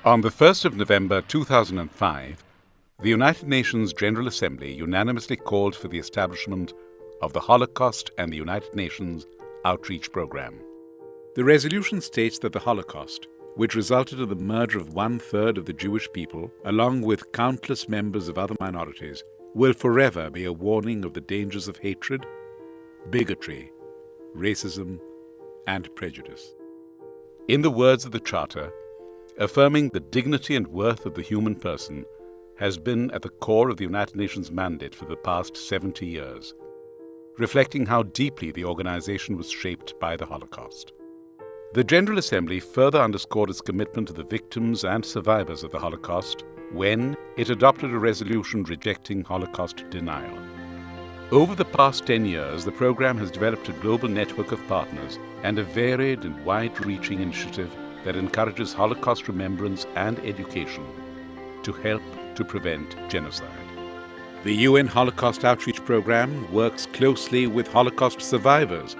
On the 1st of November 2005, the United Nations General Assembly unanimously called for the establishment of the Holocaust and the United Nations Outreach Program. The resolution states that the Holocaust, which resulted in the murder of 1/3 of the Jewish people, along with countless members of other minorities, will forever be a warning of the dangers of hatred, bigotry, racism, and prejudice. In the words of the Charter, affirming the dignity and worth of the human person has been at the core of the United Nations mandate for the past 70 years, reflecting how deeply the organization was shaped by the Holocaust. The General Assembly further underscored its commitment to the victims and survivors of the Holocaust when it adopted a resolution rejecting Holocaust denial. Over the past 10 years, the program has developed a global network of partners and a varied and wide-reaching initiative that encourages Holocaust remembrance and education to help to prevent genocide. The UN Holocaust Outreach Program works closely with Holocaust survivors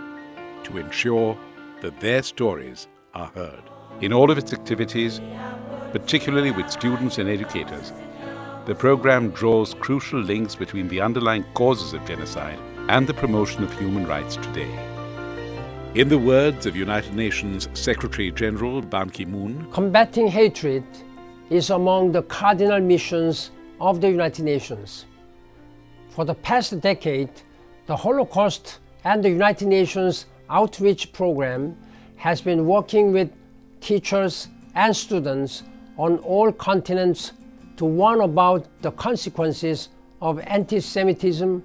to ensure that their stories are heard. In all of its activities, particularly with students and educators, the program draws crucial links between the underlying causes of genocide and the promotion of human rights today. In the words of United Nations Secretary-General Ban Ki-moon, combating hatred is among the cardinal missions of the United Nations. For the past decade, the Holocaust and the United Nations Outreach Program has been working with teachers and students on all continents to warn about the consequences of anti-Semitism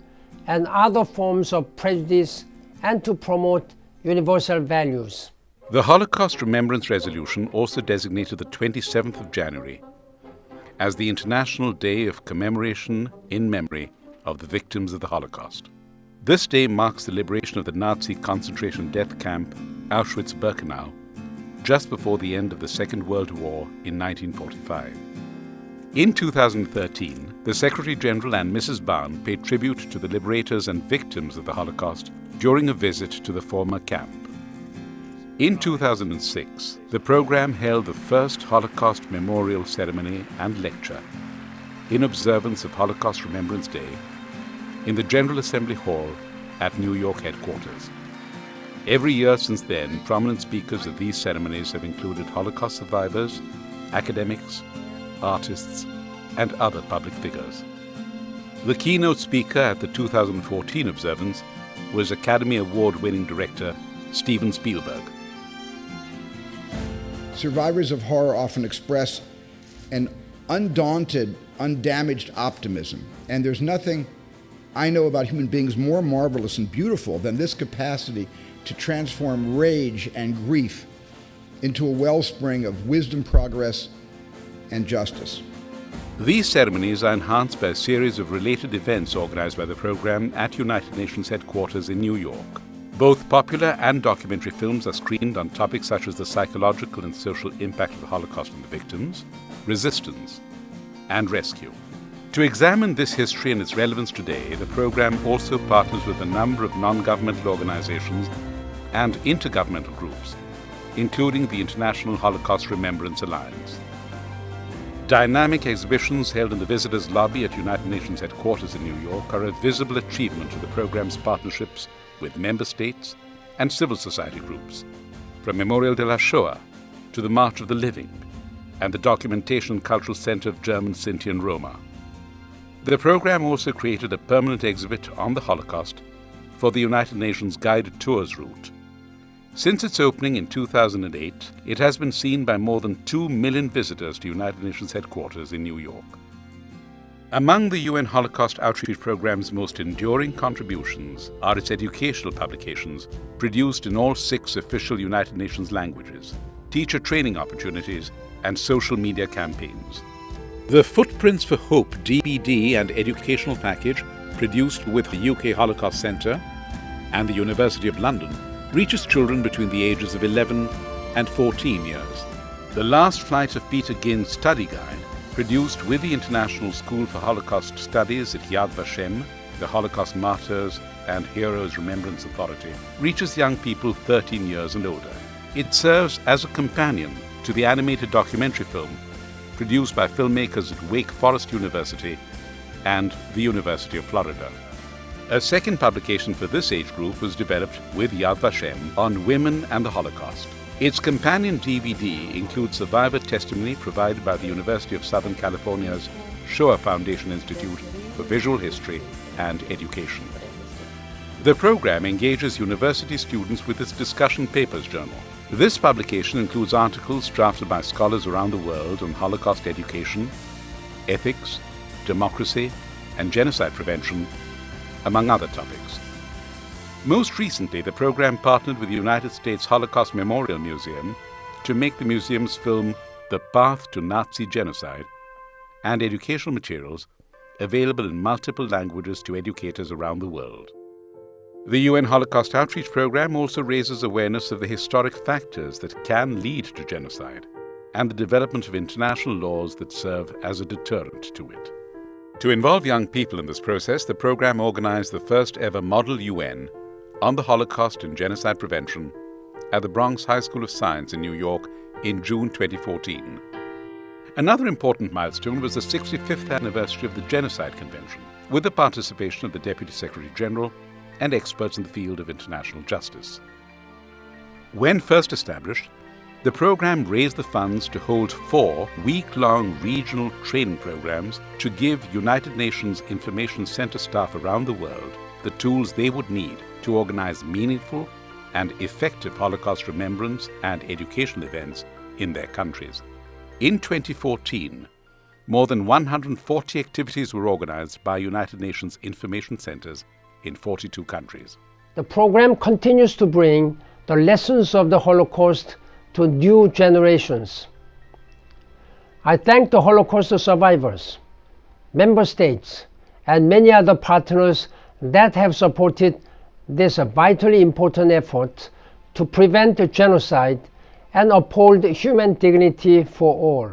and other forms of prejudice and to promote universal values. The Holocaust Remembrance Resolution also designated the 27th of January as the International Day of Commemoration in memory of the victims of the Holocaust. This day marks the liberation of the Nazi concentration death camp Auschwitz-Birkenau just before the end of the Second World War in 1945. In 2013, the Secretary-General and Mrs. Ban paid tribute to the liberators and victims of the Holocaust during a visit to the former camp. In 2006, the program held the first Holocaust Memorial Ceremony and Lecture in observance of Holocaust Remembrance Day in the General Assembly Hall at New York headquarters. Every year since then, prominent speakers of these ceremonies have included Holocaust survivors, academics, artists, and other public figures. The keynote speaker at the 2014 observance was Academy Award-winning director Steven Spielberg. Survivors of horror often express an undaunted, undamaged optimism, and there's nothing I know about human beings more marvelous and beautiful than this capacity to transform rage and grief into a wellspring of wisdom, progress, and justice. These ceremonies are enhanced by a series of related events organized by the program at United Nations headquarters in New York. Both popular and documentary films are screened on topics such as the psychological and social impact of the Holocaust on the victims, resistance, and rescue. To examine this history and its relevance today, the program also partners with a number of non-governmental organizations and intergovernmental groups, including the International Holocaust Remembrance Alliance. Dynamic exhibitions held in the visitors' lobby at United Nations headquarters in New York are a visible achievement of the program's partnerships with member states and civil society groups, from Memorial de la Shoah to the March of the Living and the Documentation and Cultural Center of German, Sinti and Roma. The program also created a permanent exhibit on the Holocaust for the United Nations guided tours route. Since its opening in 2008, it has been seen by more than 2 million visitors to United Nations headquarters in New York. Among the UN Holocaust Outreach Program's most enduring contributions are its educational publications, produced in all 6 official United Nations languages, teacher training opportunities, and social media campaigns. The Footprints for Hope DVD and educational package, produced with the UK Holocaust Centre and the University of London, reaches children between the ages of 11 and 14 years. The Last Flight of Peter Ginn's study guide, produced with the International School for Holocaust Studies at Yad Vashem, the Holocaust Martyrs and Heroes Remembrance Authority, reaches young people 13 years and older. It serves as a companion to the animated documentary film produced by filmmakers at Wake Forest University and the University of Florida. A second publication for this age group was developed with Yad Vashem on women and the Holocaust. Its companion DVD includes survivor testimony provided by the University of Southern California's Shoah Foundation Institute for Visual History and Education. The program engages university students with its Discussion Papers journal. This publication includes articles drafted by scholars around the world on Holocaust education, ethics, democracy, and genocide prevention, among other topics. Most recently, the program partnered with the United States Holocaust Memorial Museum to make the museum's film The Path to Nazi Genocide and educational materials available in multiple languages to educators around the world. The UN Holocaust Outreach Program also raises awareness of the historic factors that can lead to genocide and the development of international laws that serve as a deterrent to it. To involve young people in this process, the program organized the first ever Model UN on the Holocaust and genocide prevention at the Bronx High School of Science in New York in June 2014. Another important milestone was the 65th anniversary of the Genocide Convention, with the participation of the Deputy Secretary General and experts in the field of international justice. When first established, the program raised the funds to hold 4 week-long regional training programs to give United Nations Information Center staff around the world the tools they would need to organize meaningful and effective Holocaust remembrance and educational events in their countries. In 2014, more than 140 activities were organized by United Nations Information Centers in 42 countries. The program continues to bring the lessons of the Holocaust to new generations. I thank the Holocaust survivors, member states, and many other partners that have supported this vitally important effort to prevent genocide and uphold human dignity for all.